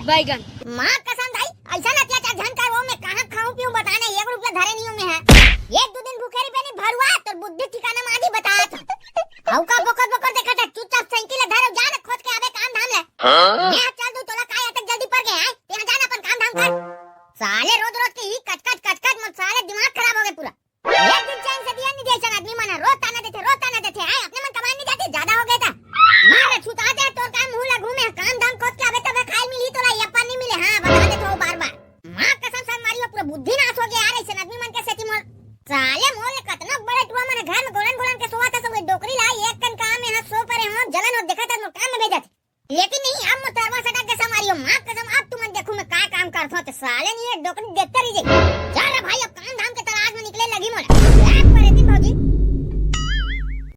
बैगन। माँ कसम भाई ऐसा ना क्या झन कर वो मैं कहां खाऊं पीऊं बताना 1 रुपया धरे नहीं में है। एक दो दिन भूखे रही पे भरुआ तो बुद्धि ठिकाना में आधी बता था। औका बकर बकर देखा था चुपचाप साइकिल धरे जा रे खोद के आवे काम धाम ले। मैं चल दूं तोला काय तक जल्दी पड़ गए हैं तेरा जाना अपन काम धाम कर। साले रोज रोज की कचकच मत साले दिमाग खराब हो गए पूरा। एक दिन चैन से दिया नहीं देसन आदमी मना रोज ताना देते आए अपने मन कमाने नहीं जाते ज्यादा हो गया था। मारे छुटा दे तोर का मुंह ला घूमे काम धाम खोद के आवे तब खाई मिली तोला यप्पा नहीं मिले। हां बता दे तो बार-बार मां कसम से मारी पूरा बुद्धि नाश हो गया यार ऐसे आदमी मन के सेती मोर साले मोल कतना बड़े टुआ मने घर में गोलन के सोवा था सब डोकरी लाई एक कन काम में सो परे हो जलन हो देखा था मो काम में भेजत लेकिन नहीं अब मो तरवा सटा के समारियो मां कसम अब तुम देखो मैं का काम करथो ते साले नहीं एक डोकरी